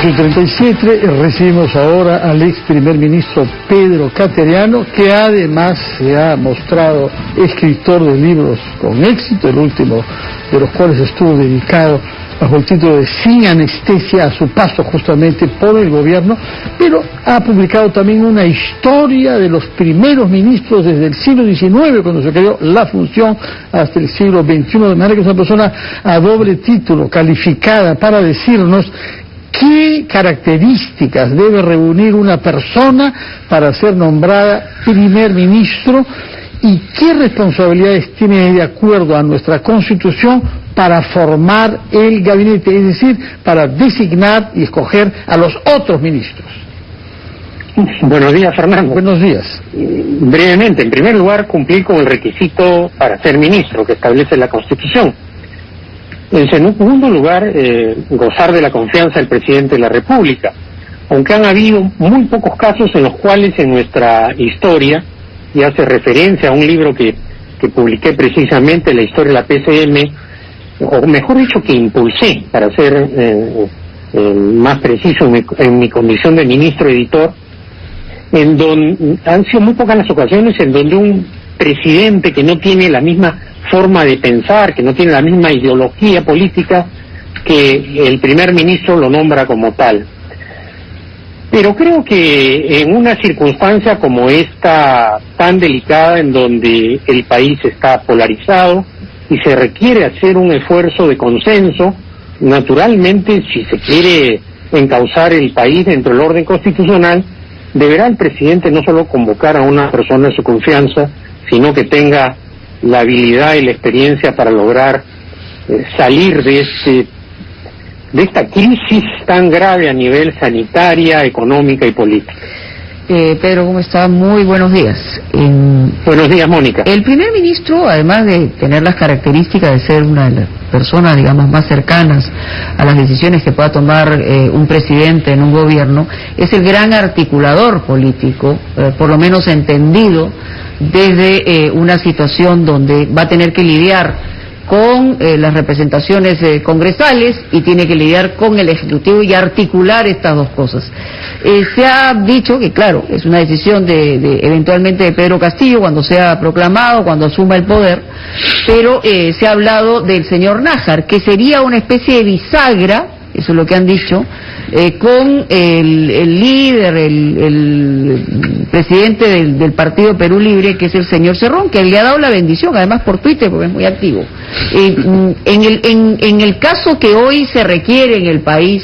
8:37, recibimos ahora al ex primer ministro Pedro Cateriano, que además se ha mostrado escritor de libros con éxito, el último de los cuales estuvo dedicado bajo el título de Sin anestesia a su paso justamente por el gobierno, pero ha publicado también una historia de los primeros ministros desde el siglo XIX, cuando se creó la función, hasta el siglo XXI, de manera que es una persona a doble título, calificada para decirnos qué características debe reunir una persona para ser nombrada primer ministro y qué responsabilidades tiene de acuerdo a nuestra Constitución para formar el gabinete, es decir, para designar y escoger a los otros ministros. Buenos días, Fernando. Buenos días. Brevemente, en primer lugar, cumplir con el requisito para ser ministro que establece la Constitución. En segundo lugar, gozar de la confianza del presidente de la República, aunque han habido muy pocos casos en los cuales en nuestra historia, y hace referencia a un libro que publiqué precisamente, La historia de la PCM, o mejor dicho, que impulsé, para ser más preciso en mi condición de ministro editor, en donde han sido muy pocas las ocasiones en donde un presidente que no tiene la misma forma de pensar, que no tiene la misma ideología política, que el primer ministro lo nombra como tal. Pero creo que en una circunstancia como esta, tan delicada, en donde el país está polarizado y se requiere hacer un esfuerzo de consenso, naturalmente, si se quiere encauzar el país dentro del orden constitucional, deberá el presidente no solo convocar a una persona de su confianza, sino que tenga la habilidad y la experiencia para lograr salir de esta crisis tan grave a nivel sanitaria, económica y política. Pedro, ¿cómo está? Muy buenos días. Buenos días, Mónica. El primer ministro, además de tener las características de ser una de las personas, digamos, más cercanas a las decisiones que pueda tomar un presidente en un gobierno, es el gran articulador político, por lo menos entendido, desde una situación donde va a tener que lidiar con las representaciones congresales y tiene que lidiar con el Ejecutivo y articular estas dos cosas. Se ha dicho que, claro, es una decisión eventualmente de Pedro Castillo cuando sea proclamado, cuando asuma el poder, pero se ha hablado del señor Nájar, que sería una especie de bisagra, eso es lo que han dicho, con el líder, el presidente del Partido Perú Libre, que es el señor Cerrón, que le ha dado la bendición, además por Twitter, porque es muy activo. En el caso que hoy se requiere en el país,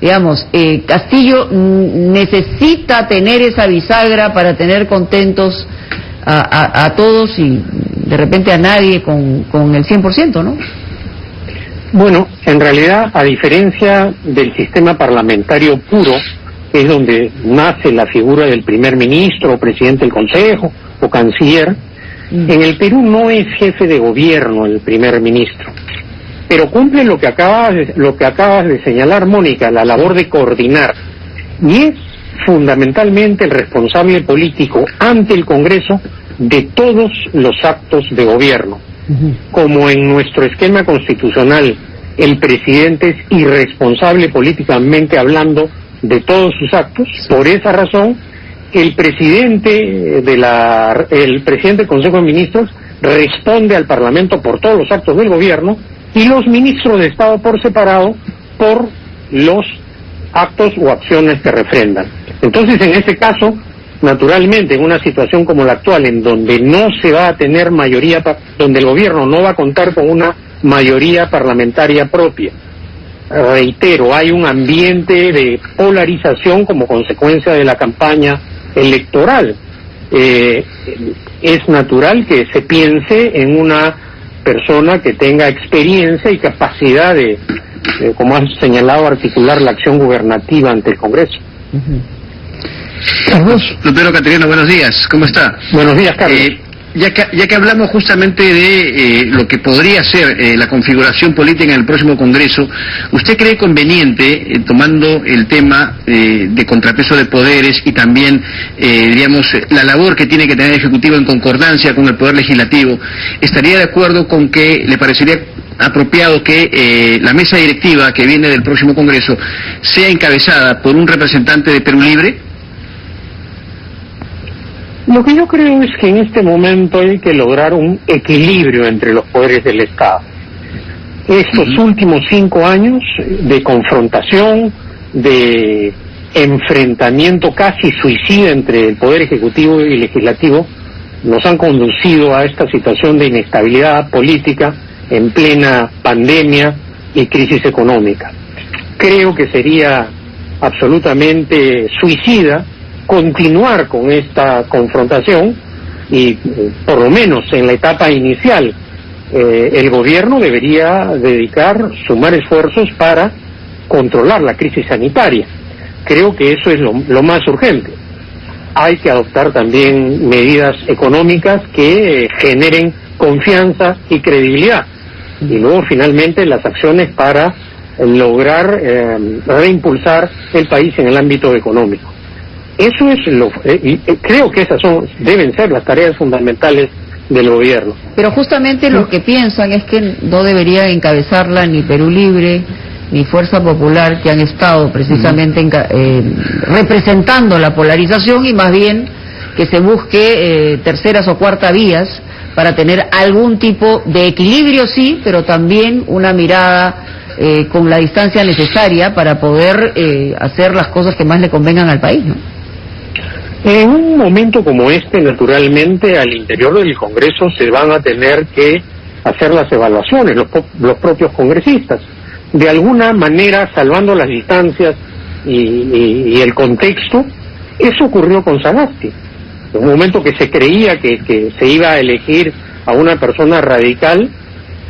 digamos, Castillo necesita tener esa bisagra para tener contentos a todos y de repente a nadie con el 100%, ¿no? Bueno, en realidad, a diferencia del sistema parlamentario puro, que es donde nace la figura del primer ministro, o presidente del Consejo, o canciller, en el Perú no es jefe de gobierno el primer ministro, pero cumple lo que acabas de señalar, Mónica, la labor de coordinar, y es fundamentalmente el responsable político ante el Congreso de todos los actos de gobierno. Como en nuestro esquema constitucional el presidente es irresponsable políticamente hablando de todos sus actos, por esa razón el presidente del Consejo de Ministros responde al Parlamento por todos los actos del gobierno y los ministros de Estado por separado por los actos o acciones que refrendan. Entonces, en ese caso, naturalmente, en una situación como la actual, en donde no se va a tener mayoría, donde el gobierno no va a contar con una mayoría parlamentaria propia, reitero, hay un ambiente de polarización como consecuencia de la campaña electoral. Es natural que se piense en una persona que tenga experiencia y capacidad de, como has señalado, articular la acción gubernativa ante el Congreso. Carlos. Pedro Cateriano, buenos días, ¿cómo está? Buenos días, Carlos. Ya que hablamos justamente de lo que podría ser la configuración política en el próximo Congreso, ¿usted cree conveniente, tomando el tema de contrapeso de poderes y también, la labor que tiene que tener el Ejecutivo en concordancia con el Poder Legislativo, estaría de acuerdo con que le parecería apropiado que la mesa directiva que viene del próximo Congreso sea encabezada por un representante de Perú Libre? Lo que yo creo es que en este momento hay que lograr un equilibrio entre los poderes del Estado. Estos últimos 5 años de confrontación, de enfrentamiento casi suicida entre el Poder Ejecutivo y Legislativo, nos han conducido a esta situación de inestabilidad política en plena pandemia y crisis económica. Creo que sería absolutamente suicida continuar con esta confrontación y por lo menos en la etapa inicial el gobierno debería sumar esfuerzos para controlar la crisis sanitaria. Creo que eso es lo más urgente. Hay que adoptar también medidas económicas que generen confianza y credibilidad, y luego finalmente las acciones para lograr reimpulsar el país en el ámbito económico. Eso es creo que esas deben ser las tareas fundamentales del gobierno. Pero justamente lo que piensan es que no debería encabezarla ni Perú Libre ni Fuerza Popular, que han estado precisamente representando la polarización, y más bien que se busque terceras o cuartas vías para tener algún tipo de equilibrio, sí, pero también una mirada con la distancia necesaria para poder hacer las cosas que más le convengan al país, ¿no? En un momento como este, naturalmente, al interior del Congreso se van a tener que hacer las evaluaciones, los propios congresistas. De alguna manera, salvando las distancias y el contexto, eso ocurrió con Sagasti. En un momento que se creía que se iba a elegir a una persona radical,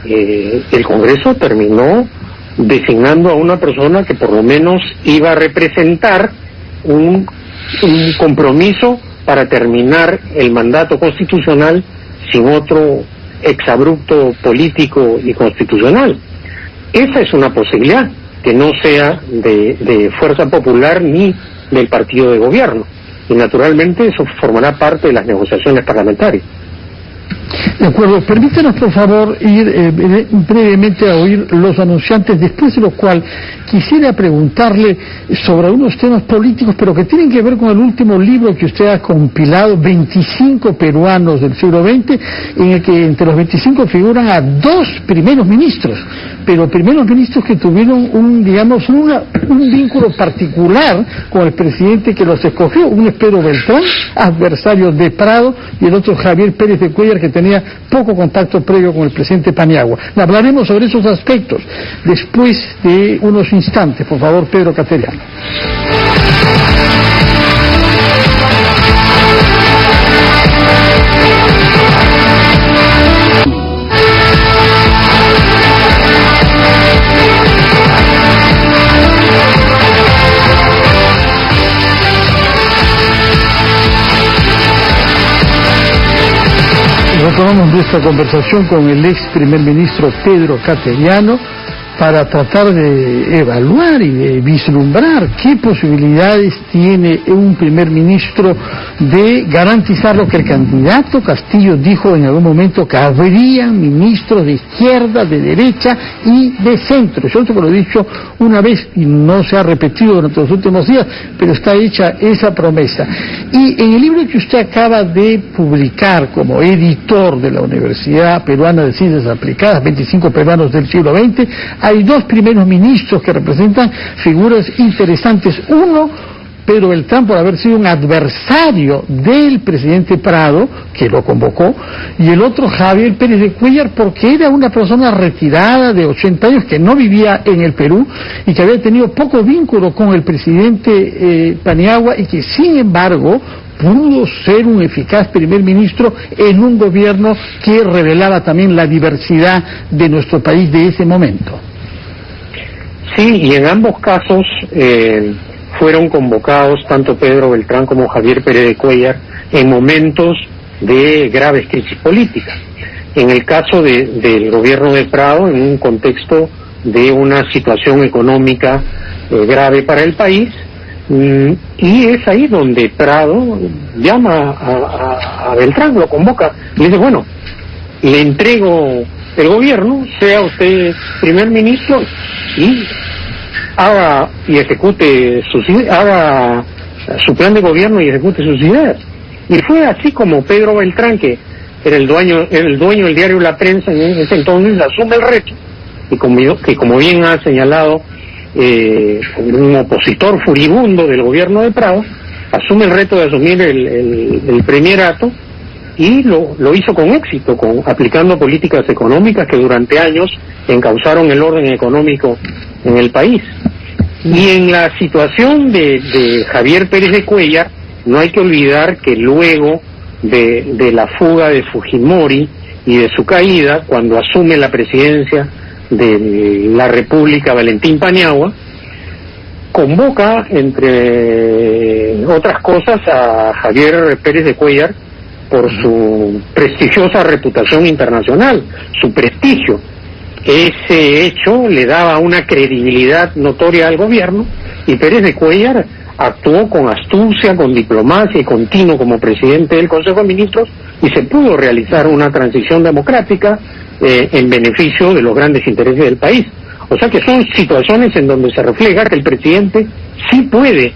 el Congreso terminó designando a una persona que por lo menos iba a representar un compromiso para terminar el mandato constitucional sin otro exabrupto político y constitucional. Esa es una posibilidad, que no sea de Fuerza Popular ni del partido de gobierno, y naturalmente eso formará parte de las negociaciones parlamentarias. De acuerdo, permítanos por favor ir brevemente a oír los anunciantes, después de lo cual quisiera preguntarle sobre unos temas políticos, pero que tienen que ver con el último libro que usted ha compilado, 25 peruanos del siglo XX, en el que entre los 25 figuran a 2 primeros ministros, pero primeros ministros que tuvieron un vínculo particular con el presidente que los escogió. Uno es Pedro Beltrán, adversario de Prado, y el otro Javier Pérez de Cuéllar, que tenía poco contacto previo con el presidente Paniagua. Hablaremos sobre esos aspectos después de unos instantes. Por favor, Pedro Cateriano. Retomamos nuestra conversación con el ex primer ministro Pedro Cateriano para tratar de evaluar y de vislumbrar qué posibilidades tiene un primer ministro de garantizar lo que el candidato Castillo dijo en algún momento, que habrían ministros de izquierda, de derecha y de centro. Yo te lo he dicho una vez y no se ha repetido durante los últimos días, pero está hecha esa promesa. Y en el libro que usted acaba de publicar como editor de la Universidad Peruana de Ciencias Aplicadas, 25 peruanos del siglo XX, hay 2 primeros ministros que representan figuras interesantes. Uno, Pedro Beltrán, por haber sido un adversario del presidente Prado, que lo convocó, y el otro, Javier Pérez de Cuéllar, porque era una persona retirada de 80 años que no vivía en el Perú y que había tenido poco vínculo con el presidente Paniagua, y que sin embargo pudo ser un eficaz primer ministro en un gobierno que revelaba también la diversidad de nuestro país de ese momento. Sí, y en ambos casos fueron convocados tanto Pedro Beltrán como Javier Pérez de Cuéllar en momentos de graves crisis políticas. En el caso del gobierno de Prado, en un contexto de una situación económica grave para el país, y es ahí donde Prado llama a Beltrán, lo convoca, y le dice, bueno, le entrego el gobierno, sea usted primer ministro y haga y ejecute haga su plan de gobierno y ejecute sus ideas. Y fue así como Pedro Beltrán, que era el dueño del diario La Prensa en ese entonces, asume el reto, y como bien ha señalado un opositor furibundo del gobierno de Prado, asume el reto de asumir el primerato, y lo hizo con éxito, aplicando políticas económicas que durante años encauzaron el orden económico en el país. Y en la situación de Javier Pérez de Cuéllar, no hay que olvidar que luego de la fuga de Fujimori y de su caída, cuando asume la presidencia de la República Valentín Paniagua, convoca, entre otras cosas, a Javier Pérez de Cuéllar por su prestigiosa reputación internacional, su prestigio. Ese hecho le daba una credibilidad notoria al gobierno, y Pérez de Cuéllar actuó con astucia, con diplomacia y continuo como presidente del Consejo de Ministros, y se pudo realizar una transición democrática en beneficio de los grandes intereses del país. O sea que son situaciones en donde se refleja que el presidente sí puede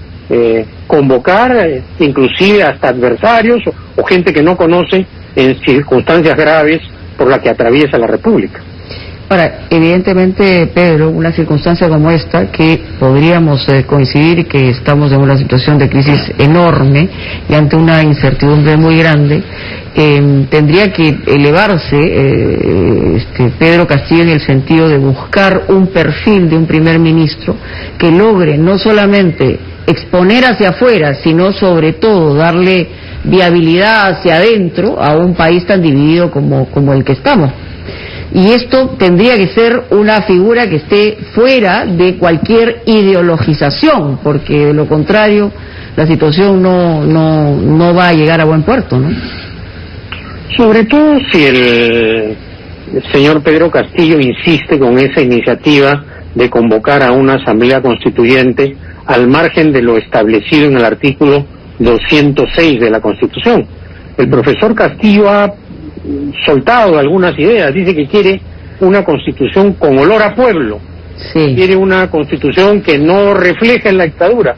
convocar inclusive hasta adversarios o gente que no conoce en circunstancias graves por las que atraviesa la República. Ahora, evidentemente, Pedro, una circunstancia como esta, que podríamos coincidir que estamos en una situación de crisis enorme y ante una incertidumbre muy grande, tendría que elevarse Pedro Castillo en el sentido de buscar un perfil de un primer ministro que logre no solamente exponer hacia afuera, sino sobre todo darle viabilidad hacia adentro a un país tan dividido como el que estamos. Y esto tendría que ser una figura que esté fuera de cualquier ideologización, porque de lo contrario la situación no va a llegar a buen puerto, ¿no? Sobre todo si el señor Pedro Castillo insiste con esa iniciativa de convocar a una asamblea constituyente al margen de lo establecido en el artículo 206 de la Constitución. El profesor Castillo ha soltado algunas ideas, dice que quiere una constitución con olor a pueblo, sí. Quiere una constitución que no refleje la dictadura,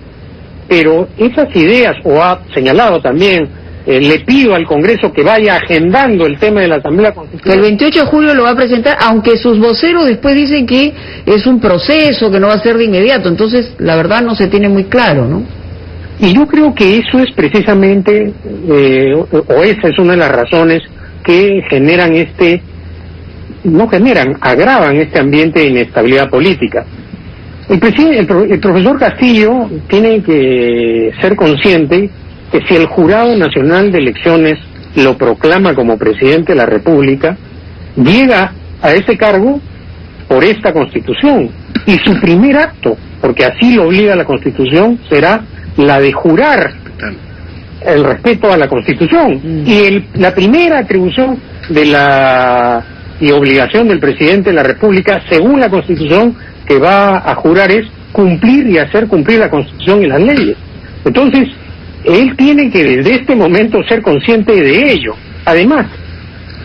pero esas ideas, o ha señalado también, le pido al Congreso que vaya agendando el tema de la Asamblea Constitucional. El 28 de julio lo va a presentar, aunque sus voceros después dicen que es un proceso, que no va a ser de inmediato, entonces la verdad no se tiene muy claro, ¿no? Y yo creo que eso es precisamente, o esa es una de las razones que agravan este ambiente de inestabilidad política. El profesor Castillo tiene que ser consciente que si el Jurado Nacional de Elecciones lo proclama como presidente de la República, llega a ese cargo por esta Constitución, y su primer acto, porque así lo obliga la Constitución, será la de jurar el respeto a la Constitución. Y la primera atribución y obligación del presidente de la República, según la Constitución, que va a jurar es cumplir y hacer cumplir la Constitución y las leyes. Entonces, él tiene que desde este momento ser consciente de ello. Además,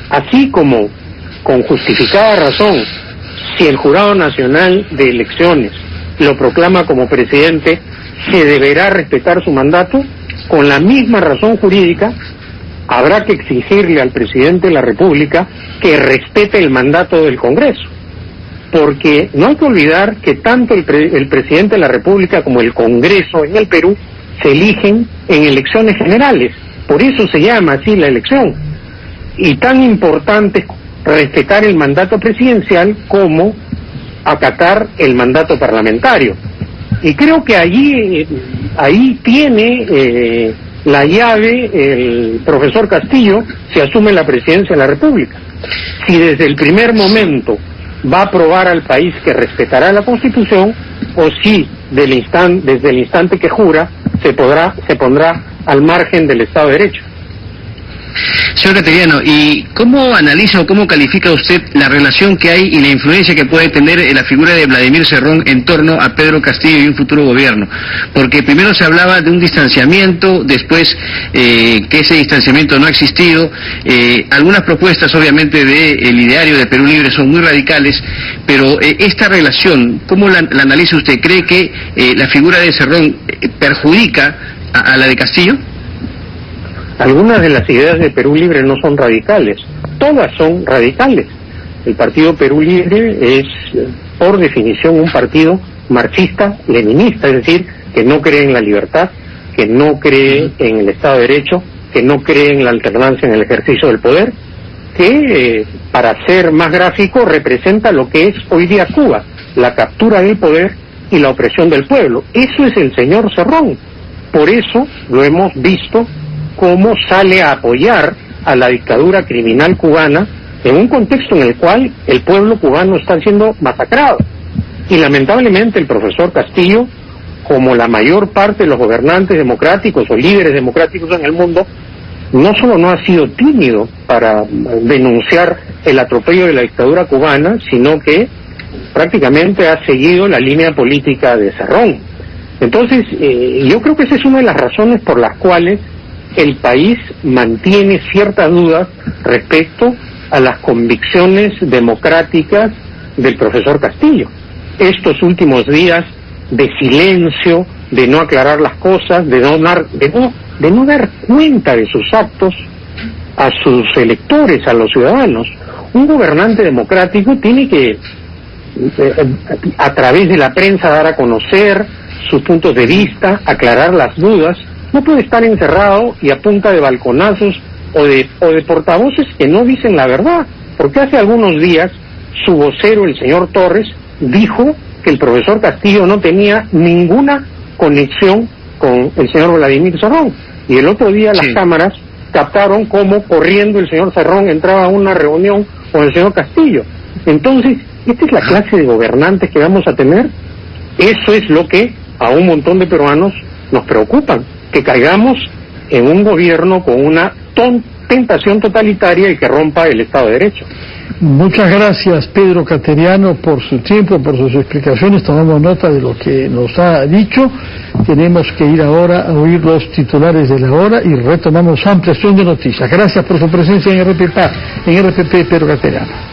así como con justificada razón, si el Jurado Nacional de Elecciones lo proclama como presidente, se deberá respetar su mandato. Con la misma razón jurídica, habrá que exigirle al presidente de la República que respete el mandato del Congreso, porque no hay que olvidar que tanto el presidente de la República como el Congreso en el Perú se eligen en elecciones generales, por eso se llama así la elección, y tan importante es respetar el mandato presidencial como acatar el mandato parlamentario. Y creo que ahí tiene la llave el profesor Castillo si asume la presidencia de la República. Si desde el primer momento va a probar al país que respetará la Constitución, o si desde el instante que jura se pondrá al margen del Estado de Derecho. Señor Cateriano, ¿y cómo analiza o cómo califica usted la relación que hay y la influencia que puede tener la figura de Vladimir Cerrón en torno a Pedro Castillo y un futuro gobierno? Porque primero se hablaba de un distanciamiento, después que ese distanciamiento no ha existido. Algunas propuestas, obviamente, del ideario de Perú Libre son muy radicales, pero esta relación, ¿cómo la analiza usted? ¿Cree que la figura de Cerrón perjudica a la de Castillo? Algunas de las ideas de Perú Libre no son radicales, todas son radicales. El partido Perú Libre es, por definición, un partido marxista-leninista, es decir, que no cree en la libertad, que no cree en el Estado de Derecho, que no cree en la alternancia en el ejercicio del poder, que, para ser más gráfico, representa lo que es hoy día Cuba, la captura del poder y la opresión del pueblo. Eso es el señor Cerrón. Por eso lo hemos visto cómo sale a apoyar a la dictadura criminal cubana en un contexto en el cual el pueblo cubano está siendo masacrado. Y lamentablemente el profesor Castillo, como la mayor parte de los gobernantes democráticos o líderes democráticos en el mundo, no solo no ha sido tímido para denunciar el atropello de la dictadura cubana, sino que prácticamente ha seguido la línea política de Cerrón. Entonces, yo creo que esa es una de las razones por las cuales el país mantiene ciertas dudas respecto a las convicciones democráticas del profesor Castillo. Estos últimos días de silencio, de no aclarar las cosas, de no dar cuenta de sus actos a sus electores, a los ciudadanos. Un gobernante democrático tiene que, a través de la prensa, dar a conocer sus puntos de vista, aclarar las dudas. No puede estar encerrado y a punta de balconazos o de portavoces que no dicen la verdad, porque hace algunos días su vocero, el señor Torres, dijo que el profesor Castillo no tenía ninguna conexión con el señor Vladimir Cerrón, y el otro día las cámaras captaron cómo corriendo el señor Cerrón entraba a una reunión con el señor Castillo. Entonces, ¿esta es la clase de gobernantes que vamos a tener? Eso es lo que a un montón de peruanos nos preocupan, que caigamos en un gobierno con una tentación totalitaria y que rompa el Estado de Derecho. Muchas gracias, Pedro Cateriano, por su tiempo, por sus explicaciones. Tomamos nota de lo que nos ha dicho. Tenemos que ir ahora a oír los titulares de la hora y retomamos ampliación de noticias. Gracias por su presencia en RPP, Pedro Cateriano.